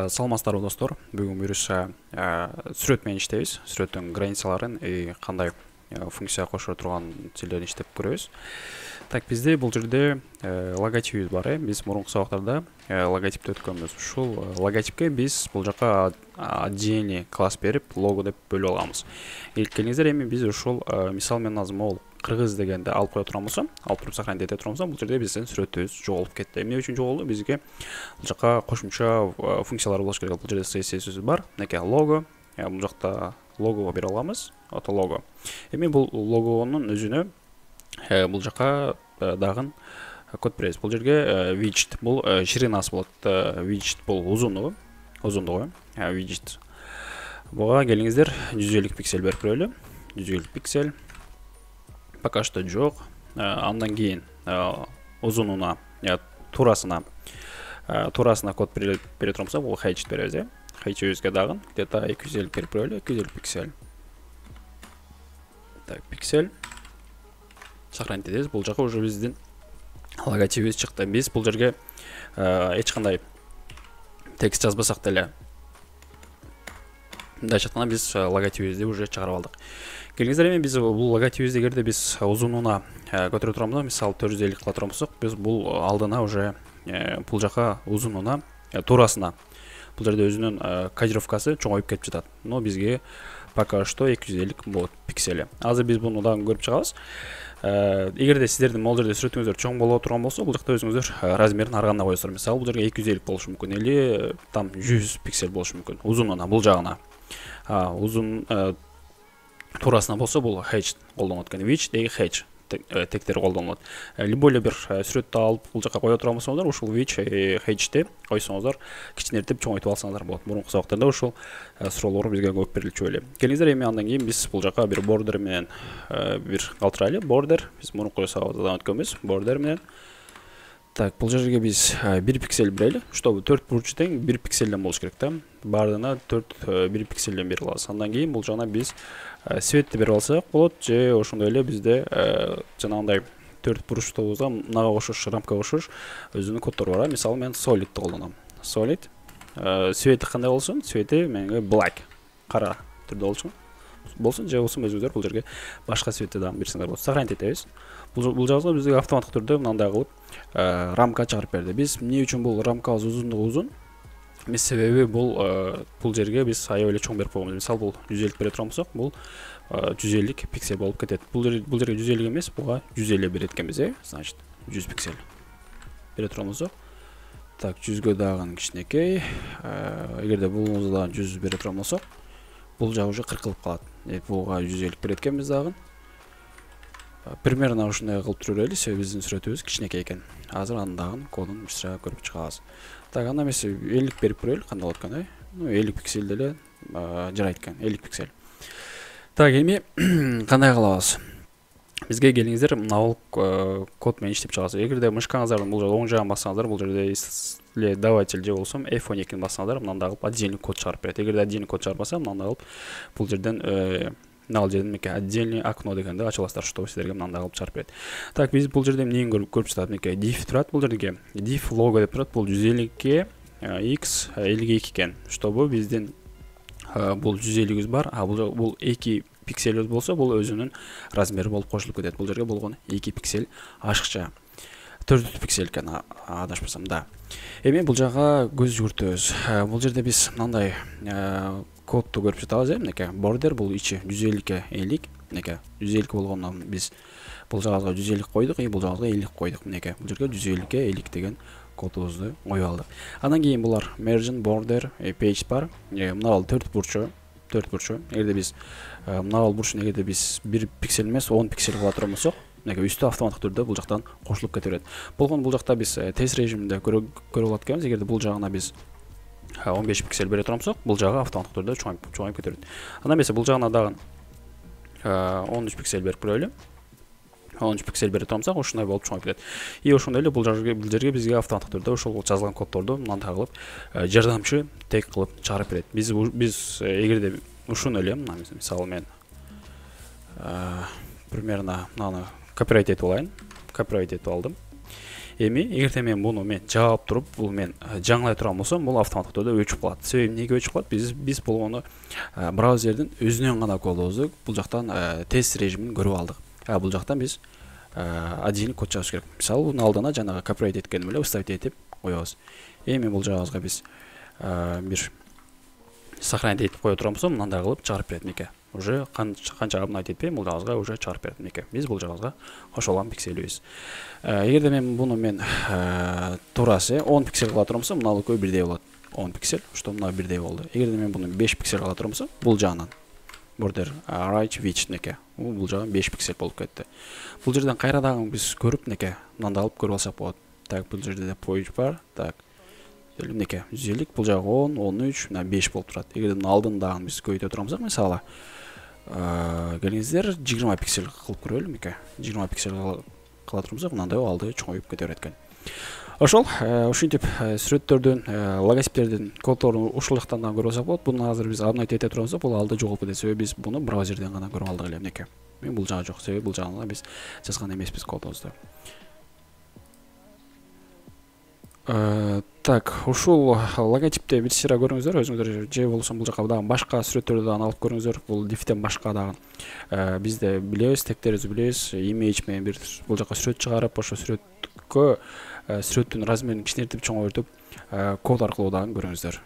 Саламатсыздарбы достор. Бүгүн буюрса сүрөт менен иштейбиз. Сүрөттүн границаларын кандай функция кошо турган тилдерин иштеп көрөбүз. Так, бизде бул жерде логотипибиз бар. Биз мурунку сабактарда логотипти өткөнбүз. Ушул логотипке биз бул жака отдельный класс берип, лого деп бөлүп алганбыз. Келиңиздер, эми биз ушул мисал менен азыр могул кыргыз дегенде алып кое турган болсом, алып туруп сохранить ете турган болсом, бул жерде биздин сүрөтүбүз жоголуп кетти. Эмне үчүн жоголду? Бизге бул жака кошумча функциялар болуш керек. Бул жерде CSS бар. Неке лого, бул жакта лого бере алабыз. Ото лого. Эми бул логонун өзүнө бул жака дагы код беребиз. Бул жерге widget, бул ширинасы болот. Widget бул узундугу, widget. Буга келиңиздер, 150 пиксель берип көрөлү. 150 пиксель. Пока что жок. Андан кийин узунуна, турасына код бере турмузса, бул height беребиз. Height-ибизге дагы где-то 250 берип көрөлү, 250 пиксель. Так, пиксель. Сохранить этебиз. Бул жака уже биздин логотипибиз чыкты. Биз бул жерге эч кандай текст жазбасак деле, мындайча айтканда биз логотипибизди уже чыгарып алдык. Келиңиздер, эми биз бул логотипибизди эгерде биз узунуна көтөрө турганбыз, мисалы 450 кыла турган болсок, биз бул алдына уже бул жака узунуна, турасына бул жерде өзүнүн кодировкасы чоңоюп кетип жатат. Но бизге пока что 250 болот пиксели. Азыр биз буну дагы көрүп чыгабыз. Эгерде сиздердин могул жерде сүрөтүңүздөр чоң боло турган болсо, бул жакта өзүңүздөр размерин ар кандай коесуңар. Мисалы, бул жерге 250 болушу мүмкүн, или там 100 пиксель болушу мүмкүн. Узунуна, бул жагына. Узун турасына болсо, бул height колдонот экен. Width деги height тектери колдонулат. Любой бир сүрөттү алып бул жака кое турган болсоңуздар, ушул width height-ти койсоңуздар, кичинертип чоңойтуп алсаңыздар болот. Мурунку сабактарда ушул суроолор бизге көп берилчү эле. Келиңиздер, эми андан кийин биз бул жака бир border менен бир калтырайлы. Border биз мурунку сабактардан өткөнбүз. Border менен. Так, бул жерге биз 1 пиксель берели. Чтобы 4 бурчу тең 1 пикселден болуш керек да. Бардына 1 пикселден берип алабыз. Андан кийин бул жана биз цветти берип алсак болот, же ошондой эле бизде жанагындай 4 бурчтугубузга мынага кошуш, рамка кошуш өзүнүн коддору бар. Мисалы, мен solidти колдоном. Solid. Цвети кандай болсун? Цвети менге black, кара түрдө болсун, же болсун өзүңүздөр бул жерге башка цветти дагы берсеңиздер болот. Сохранить этебиз. Бул жагыбызга бизге автоматтык түрдө мындай кылып рамка чыгарып берди. Биз эмне үчүн бул рамкабыз узундугу узун? Биз себеби бул жерге биз аябай эле чоң берип койгонбуз. Мисалы, бул 150 бере турган болсок, бул 150 пиксель болуп кетет. Бул жерге 150 эмес, буга 150 берет экенбиз, значит 100 пиксель бере турган болсок. Так, 100гө дагы кичинекей. Эгерде булубузду да 100 бере турган болсок, бул жагы уже 40 кылып калат. Буга 150 берет экенбиз дагы. Примерно ушундай кылып жүрөлү, себеби биздин сүрөтүбүз кичинекей экен. Азыр анын дагы кодун быстрак көрүп чыгабыз. Так, анда эмес 50 берип көрөлү, кандай болот экен, Ну, 50 пиксель деле жарайт экен, 50 пиксель. Так, эми кандай кылабыз? Бизге келиңиздер, мына код менен иштеп чыгабыз. Эгерде мышкаңыздардын бул жерде оң жагын бассаңыздар, бул жерде исследователь же болсом F12-ни бассаңыздар, мындай кылып отдельный код чыгарып берет. Эгерде отдельный код чыгарбаса, мындай кылып бул жерден отдельный окно дегенде ачыласыздар, чтобы сиздерге мындай кылып чыгарып берет. Так, биз бул жерде эмнени көрүп жатат? Div турат бул жерге. Div logo деп турат. Бул 150ге x 52 экен. Чтобы биздин бул 150 бар, бул 2 пиксель болсо, бул өзүнүн размери болуп кошулуп кетет. Бул жерге болгон 2 пиксель ашыкча. 4 пиксель экен, адашпасам да. Эми бул жага көз жүгүртөбүз. Бул жерде биз мындай кодду көрүп жатабыз, мынакей border бул ичи 150ге 50, мынакей 150 болгондон биз бул жагага 150 койдук, бул жагага 50 койдук, мынакей бул жерге 150ге 50 деген кодубузду коюп алдык. Андан кийин булар margin, border, page бар. Мына 4 бурчу. Эгерде биз мына бурчун эгерде биз 1 пиксель эмес 10 пиксель кыла турган болсок, мынакей үстү автоматтык түрдө бул жактан кошулуп кете берет. Болгон бул жакта биз тест режиминде көрө алат экенбиз. Эгерде бул жагына биз 15 пиксель бере турам болсок, бул жагы автоматтык түрдө чоңоюп кете берет. Анда эмесе бул жагына дагы 13 пиксель берип көрөлү. 13 пиксель бере турам болсок, ушундай болуп чоңоюп кетет. И ошондой эле бул жерге бизге автоматтык түрдө ошол жазылган коддорду мындай кылып жардамчы тег кылып чыгарып берет. Биз эгерде ушуну эле, мисалы мен примерно мынаны копирайт этип алайын. Копирайт этип алдым. Эми эгерде мен буну жаап туруп, бул мен жаңылай турган болсом, бул автоматтык түрдө өчүп калат. Себеби эмнеге өчүп калат? Биз болгону браузердин өзүнөн гана колдобуздук. Бул жактан тест режимин көрүп алдык. Бул жактан биз отдельный код жазыш керек. Мисалы, бунун алдына жанагы copyright эткеним эле выставить этип коебуз. Эми бул жагыбызга биз бир сохранить этип кое турган болсом, мындай кылып чыгарып берет меке. Уже канча апнайт этпей, бул жагыбызга уже чыгарып берет меке. Биз бул жагыбызга кошо алган пикселибиз. Эгерде мен буну туурасы 10 пиксель кыла турган болсом, мына экөө бирдей болот. 10 пиксель, что мына бирдей болду. Эгерде мен буну 5 пиксель кыла турган болсом, бул жагынан border right width неке. Бул жагы 5 пиксель болуп кетти. Бул жерден кайра дагы биз көрүп неке, мындай алып көрүп алсак болот. Так, бул жерде point бар. Так. Неке 150, бул жагы 10, 13, мына 5 болуп турат. Эгерде мына алдын дагы биз көйүтө турганбызак, мисалы, келиңиздер 20 пиксель кылып көрөлү меке. 20 пиксель кыла турганбызак, мындай алды чоңоюп кете берет экен. Ошол, ушинтип сүрөттөрдүн, логотиптердин коддорун ушул жактан да көрүп алсак болот. Буну азыр биз апнайт эте турганбызда, бул алды жоголуп кетет. Себеби биз буну браузерден гана көрүп алдык эле меке. Мен бул жагы жок, себеби бул жагына биз жазган эмеспиз кодубузду. Так, ушул логотипте бир сыйра көрүңүздөр, өзүңүздөр же болбосо бул жака дагы башка сүрөттөрдү дагы алып көрүңүздөр. Бул дифтен башка дагы бизде билебиз, тегтерибизди билебиз, image менен бир бул жака сүрөт чыгарып, ошо сүрөткө сүрөттүн размерин кичинертип, чоңойтуп, код аркылуу дагы көрүңүздөр.